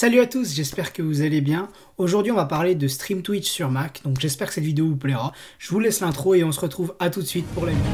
Salut à tous, j'espère que vous allez bien. Aujourd'hui on va parler de stream Twitch sur Mac, donc j'espère que cette vidéo vous plaira. Je vous laisse l'intro et on se retrouve à tout de suite pour la vidéo.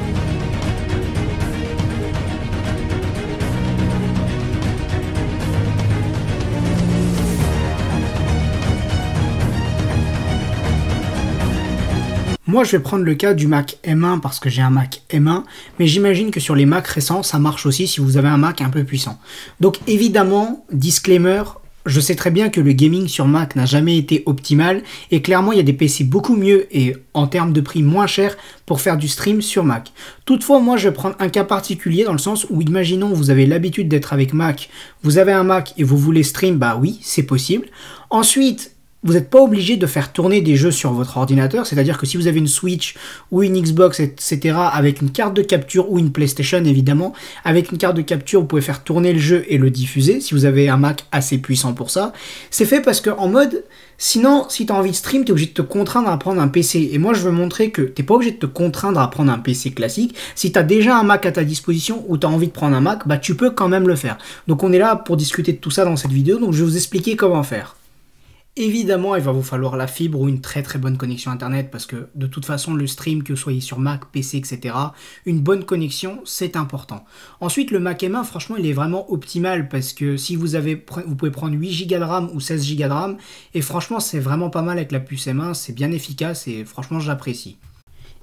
Moi, je vais prendre le cas du Mac M1 parce que j'ai un Mac M1, mais j'imagine que sur les Mac récents, ça marche aussi si vous avez un Mac un peu puissant. Donc évidemment, disclaimer, je sais très bien que le gaming sur Mac n'a jamais été optimal et clairement, il y a des PC beaucoup mieux et en termes de prix moins cher pour faire du stream sur Mac. Toutefois, moi, je vais prendre un cas particulier dans le sens où, imaginons, vous avez l'habitude d'être avec Mac, vous avez un Mac et vous voulez stream, bah oui, c'est possible. Ensuite, vous n'êtes pas obligé de faire tourner des jeux sur votre ordinateur, c'est-à-dire que si vous avez une Switch ou une Xbox, etc., avec une carte de capture ou une PlayStation, évidemment, avec une carte de capture, vous pouvez faire tourner le jeu et le diffuser, si vous avez un Mac assez puissant pour ça. C'est fait parce que en mode, sinon, si tu as envie de stream, tu es obligé de te contraindre à prendre un PC. Et moi, je veux montrer que tu n'es pas obligé de te contraindre à prendre un PC classique. Si tu as déjà un Mac à ta disposition ou tu as envie de prendre un Mac, bah tu peux quand même le faire. Donc on est là pour discuter de tout ça dans cette vidéo, donc je vais vous expliquer comment faire. Évidemment, il va vous falloir la fibre ou une très bonne connexion internet parce que de toute façon, le stream, que vous soyez sur Mac, PC, etc., une bonne connexion, c'est important. Ensuite, le Mac M1, franchement, il est vraiment optimal parce que si vous pouvez prendre 8 Go de RAM ou 16 Go de RAM et franchement, c'est vraiment pas mal avec la puce M1, c'est bien efficace et franchement, j'apprécie.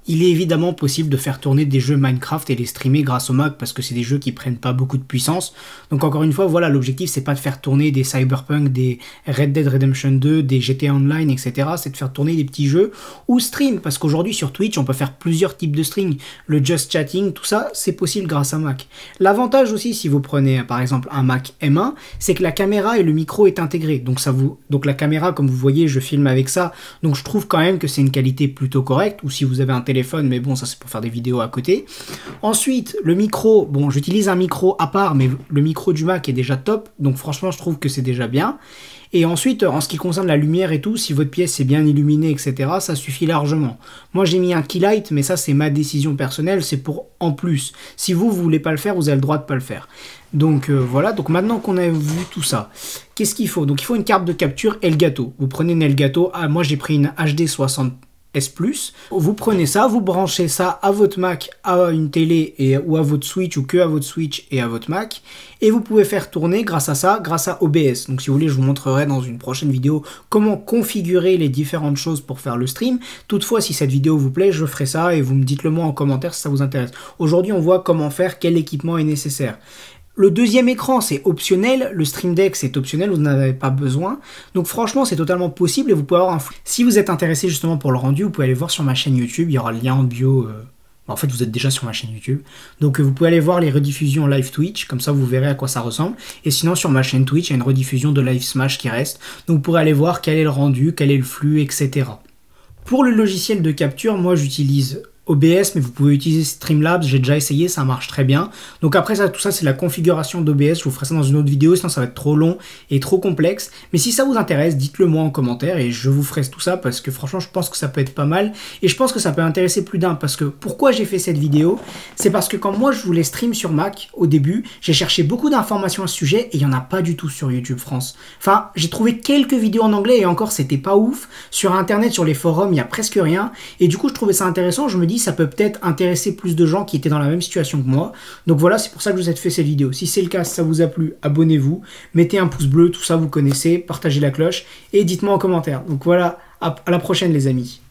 Il est évidemment possible de faire tourner des jeux Minecraft et les streamer grâce au Mac parce que c'est des jeux qui prennent pas beaucoup de puissance. Donc encore une fois, voilà, l'objectif c'est pas de faire tourner des Cyberpunk, des Red Dead Redemption 2, des GTA Online, etc. C'est de faire tourner des petits jeux ou stream parce qu'aujourd'hui sur Twitch on peut faire plusieurs types de stream. Le just chatting, tout ça, c'est possible grâce à Mac. L'avantage aussi si vous prenez par exemple un Mac M1, c'est que la caméra et le micro est intégré. Donc la caméra, comme vous voyez, je filme avec ça. Donc je trouve quand même que c'est une qualité plutôt correcte. Ou si vous avez un téléphone, mais bon, ça c'est pour faire des vidéos à côté. Ensuite, le micro, bon, j'utilise un micro à part, mais le micro du Mac est déjà top, donc franchement, je trouve que c'est déjà bien. Et ensuite, en ce qui concerne la lumière et tout, si votre pièce est bien illuminée, etc., ça suffit largement. Moi, j'ai mis un keylight, mais ça, c'est ma décision personnelle, c'est pour en plus. Si vous voulez pas le faire, vous avez le droit de pas le faire. Donc voilà, donc maintenant qu'on a vu tout ça, qu'est-ce qu'il faut? Donc il faut une carte de capture Elgato. Vous prenez une Elgato, moi j'ai pris une HD60 S+, vous prenez ça, vous branchez ça à votre Mac, à une télé ou à votre Switch ou que à votre Switch et à votre Mac et vous pouvez faire tourner grâce à ça, grâce à OBS. Donc si vous voulez, je vous montrerai dans une prochaine vidéo comment configurer les différentes choses pour faire le stream. Toutefois, si cette vidéo vous plaît, je ferai ça et vous me dites le moi en commentaire si ça vous intéresse. Aujourd'hui, on voit comment faire, quel équipement est nécessaire. Le deuxième écran, c'est optionnel. Le Stream Deck, c'est optionnel. Vous n'en avez pas besoin. Donc franchement, c'est totalement possible et vous pouvez avoir un... Si vous êtes intéressé justement pour le rendu, vous pouvez aller voir sur ma chaîne YouTube. Il y aura le lien en bio. En fait, vous êtes déjà sur ma chaîne YouTube. Donc vous pouvez aller voir les rediffusions live Twitch. Comme ça, vous verrez à quoi ça ressemble. Et sinon, sur ma chaîne Twitch, il y a une rediffusion de live Smash qui reste. Donc vous pourrez aller voir quel est le rendu, quel est le flux, etc. Pour le logiciel de capture, moi, j'utilise OBS, mais vous pouvez utiliser Streamlabs, j'ai déjà essayé, ça marche très bien. Donc après ça, tout ça c'est la configuration d'OBS, je vous ferai ça dans une autre vidéo, sinon ça va être trop long et trop complexe. Mais si ça vous intéresse, dites-le moi en commentaire et je vous ferai tout ça parce que franchement je pense que ça peut être pas mal et je pense que ça peut intéresser plus d'un parce que pourquoi j'ai fait cette vidéo, c'est parce que quand moi je voulais stream sur Mac au début, j'ai cherché beaucoup d'informations à ce sujet et il n'y en a pas du tout sur YouTube France. Enfin, j'ai trouvé quelques vidéos en anglais et encore c'était pas ouf. Sur internet, sur les forums, il n'y a presque rien et du coup je trouvais ça intéressant, je me dis ça peut peut-être intéresser plus de gens qui étaient dans la même situation que moi. Donc voilà, c'est pour ça que je vous ai fait cette vidéo. Si c'est le cas, si ça vous a plu, abonnez-vous, mettez un pouce bleu, tout ça vous connaissez, partagez la cloche et dites-moi en commentaire. Donc voilà, à la prochaine les amis.